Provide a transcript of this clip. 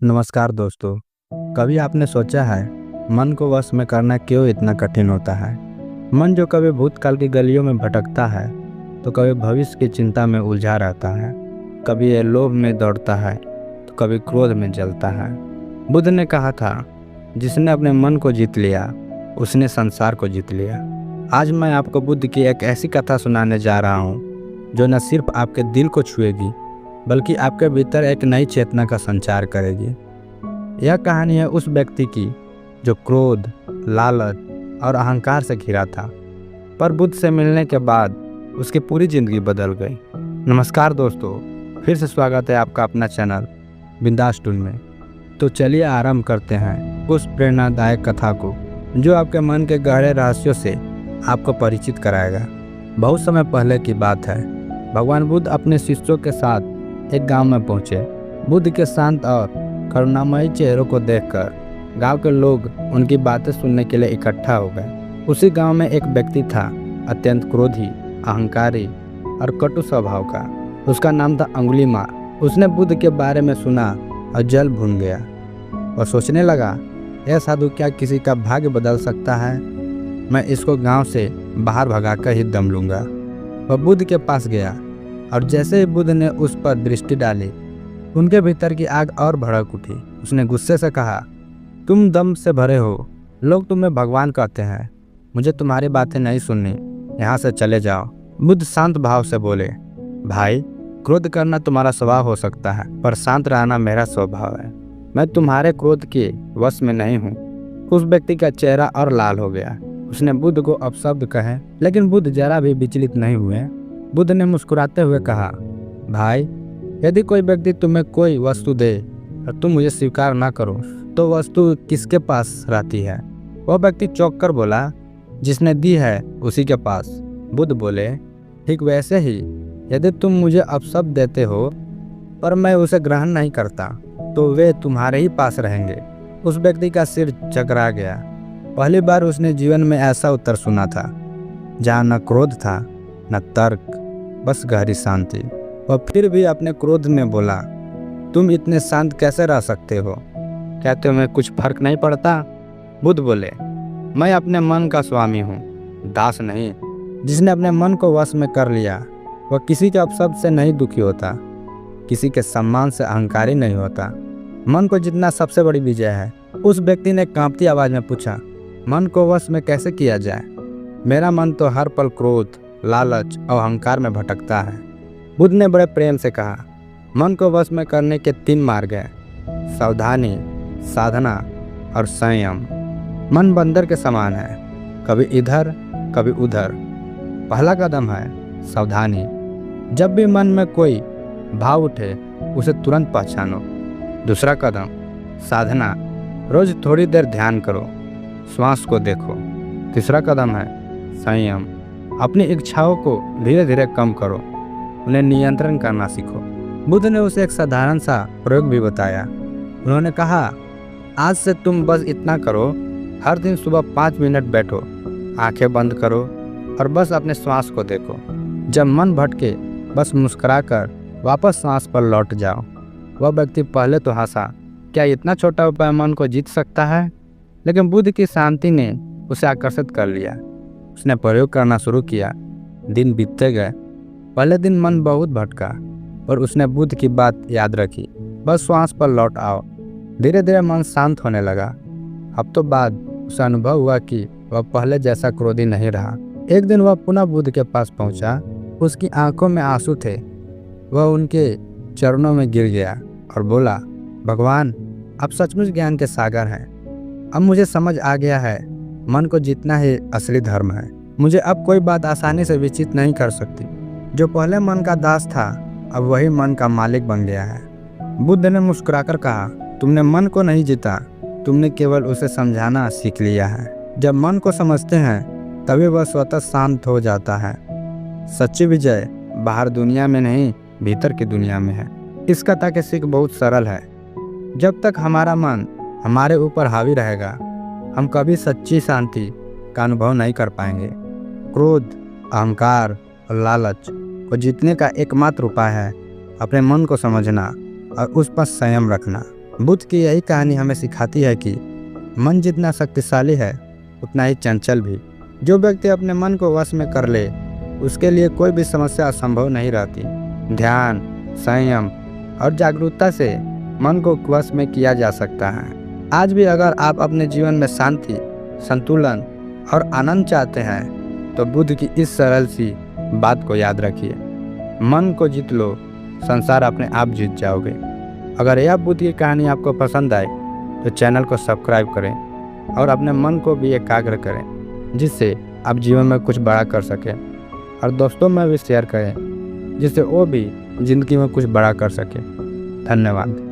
नमस्कार दोस्तों। कभी आपने सोचा है मन को वश में करना क्यों इतना कठिन होता है। मन जो कभी भूतकाल की गलियों में भटकता है तो कभी भविष्य की चिंता में उलझा रहता है, कभी ये लोभ में दौड़ता है तो कभी क्रोध में जलता है। बुद्ध ने कहा था, जिसने अपने मन को जीत लिया उसने संसार को जीत लिया। आज मैं आपको बुद्ध की एक ऐसी कथा सुनाने जा रहा हूँ जो न सिर्फ आपके दिल को छुएगी बल्कि आपके भीतर एक नई चेतना का संचार करेगी। यह कहानी है उस व्यक्ति की जो क्रोध, लालच और अहंकार से घिरा था, पर बुद्ध से मिलने के बाद उसकी पूरी जिंदगी बदल गई। नमस्कार दोस्तों, फिर से स्वागत है आपका अपना चैनल बिंदास टूल में। तो चलिए आरंभ करते हैं उस प्रेरणादायक कथा को जो आपके मन के गहरे रहस्यों से आपको परिचित कराएगा। बहुत समय पहले की बात है, भगवान बुद्ध अपने शिष्यों के साथ एक गांव में पहुंचे। बुद्ध के शांत और करुणामयी चेहरों को देखकर गांव के लोग उनकी बातें सुनने के लिए इकट्ठा हो गए। उसी गांव में एक व्यक्ति था, अत्यंत क्रोधी, अहंकारी और कटु स्वभाव का। उसका नाम था अंगुलीमाल। उसने बुद्ध के बारे में सुना और जल भून गया और सोचने लगा, यह साधु क्या किसी का भाग्य बदल सकता है? मैं इसको गांव से बाहर भगाकर ही दम लूंगा। वह बुद्ध के पास गया और जैसे ही बुद्ध ने उस पर दृष्टि डाली, उनके भीतर की आग और भड़क उठी। उसने गुस्से से कहा, तुम दम से भरे हो, लोग तुम्हें भगवान कहते हैं, मुझे तुम्हारी बातें नहीं सुननी, यहाँ से चले जाओ। बुद्ध शांत भाव से बोले, भाई, क्रोध करना तुम्हारा स्वभाव हो सकता है, पर शांत रहना मेरा स्वभाव है। मैं तुम्हारे क्रोध के वश में नहीं हूँ। उस व्यक्ति का चेहरा और लाल हो गया। उसने बुद्ध को अपशब्द कहे, लेकिन बुद्ध जरा भी विचलित नहीं हुए। बुद्ध ने मुस्कुराते हुए कहा, भाई, यदि कोई व्यक्ति तुम्हें कोई वस्तु दे और तुम मुझे स्वीकार ना करो तो वस्तु किसके पास रहती है? वह व्यक्ति चौंक कर बोला, जिसने दी है उसी के पास। बुद्ध बोले, ठीक वैसे ही यदि तुम मुझे अपशब्द देते हो पर मैं उसे ग्रहण नहीं करता तो वे तुम्हारे ही पास रहेंगे। उस व्यक्ति का सिर चकरा गया। पहली बार उसने जीवन में ऐसा उत्तर सुना था जहाँ न क्रोध था न तर्क, बस गहरी शांति। वह फिर भी अपने क्रोध में बोला, तुम इतने शांत कैसे रह सकते हो? क्या तुम्हें कुछ फर्क नहीं पड़ता? बुद्ध बोले, मैं अपने मन का स्वामी हूँ, दास नहीं। जिसने अपने मन को वश में कर लिया वह किसी के अपशब्द से नहीं दुखी होता, किसी के सम्मान से अहंकारी नहीं होता। मन को जितना सबसे बड़ी विजय है। उस व्यक्ति ने कांपती आवाज में पूछा, मन को वश में कैसे किया जाए? मेरा मन तो हर पल क्रोध, लालच और अहंकार में भटकता है। बुद्ध ने बड़े प्रेम से कहा, मन को वश में करने के 3 मार्ग हैं, सावधानी, साधना और संयम। मन बंदर के समान है, कभी इधर कभी उधर। पहला कदम है सावधानी। जब भी मन में कोई भाव उठे उसे तुरंत पहचानो। दूसरा कदम साधना, रोज थोड़ी देर ध्यान करो, श्वास को देखो। तीसरा कदम है संयम, अपनी इच्छाओं को धीरे धीरे कम करो, उन्हें नियंत्रण करना सीखो। बुद्ध ने उसे एक साधारण सा प्रयोग भी बताया। उन्होंने कहा, आज से तुम बस इतना करो, हर दिन सुबह 5 मिनट बैठो, आंखें बंद करो और बस अपने श्वास को देखो। जब मन भटके बस मुस्कुराकर वापस सांस पर लौट जाओ। वह व्यक्ति पहले तो हंसा, क्या इतना छोटा उपाय मन को जीत सकता है? लेकिन बुद्ध की शांति ने उसे आकर्षित कर लिया। उसने प्रयोग करना शुरू किया। दिन बीतते गए। पहले दिन मन बहुत भटका, पर उसने बुद्ध की बात याद रखी, बस श्वास पर लौट आओ। धीरे धीरे मन शांत होने लगा। हफ्तों बाद उसे अनुभव हुआ कि वह पहले जैसा क्रोधी नहीं रहा। एक दिन वह पुनः बुद्ध के पास पहुंचा। उसकी आंखों में आंसू थे। वह उनके चरणों में गिर गया और बोला, भगवान, आप सचमुच ज्ञान के सागर हैं। अब मुझे समझ आ गया है, मन को जीतना ही असली धर्म है। मुझे अब कोई बात आसानी से विचलित नहीं कर सकती। जो पहले मन का दास था अब वही मन का मालिक बन गया है। बुद्ध ने मुस्कुराकर कहा, तुमने मन को नहीं जीता, तुमने केवल उसे समझाना सीख लिया है। जब मन को समझते हैं तभी वह स्वतः शांत हो जाता है। सच्ची विजय बाहर दुनिया में नहीं, भीतर की दुनिया में है। इस कथा की सीख बहुत सरल है। जब तक हमारा मन हमारे ऊपर हावी रहेगा हम कभी सच्ची शांति का अनुभव नहीं कर पाएंगे। क्रोध, अहंकार और लालच को जीतने का एकमात्र उपाय है अपने मन को समझना और उस पर संयम रखना। बुद्ध की यही कहानी हमें सिखाती है कि मन जितना शक्तिशाली है उतना ही चंचल भी। जो व्यक्ति अपने मन को वश में कर ले उसके लिए कोई भी समस्या असंभव नहीं रहती। ध्यान, संयम और जागरूकता से मन को वश में किया जा सकता है। आज भी अगर आप अपने जीवन में शांति, संतुलन और आनंद चाहते हैं तो बुद्ध की इस सरल सी बात को याद रखिए। मन को जीत लो, संसार अपने आप जीत जाओगे। अगर यह बुद्ध की कहानी आपको पसंद आए तो चैनल को सब्सक्राइब करें और अपने मन को भी एकाग्र करें, जिससे आप जीवन में कुछ बड़ा कर सकें। और दोस्तों में भी शेयर करें जिससे वो भी ज़िंदगी में कुछ बड़ा कर सकें। धन्यवाद।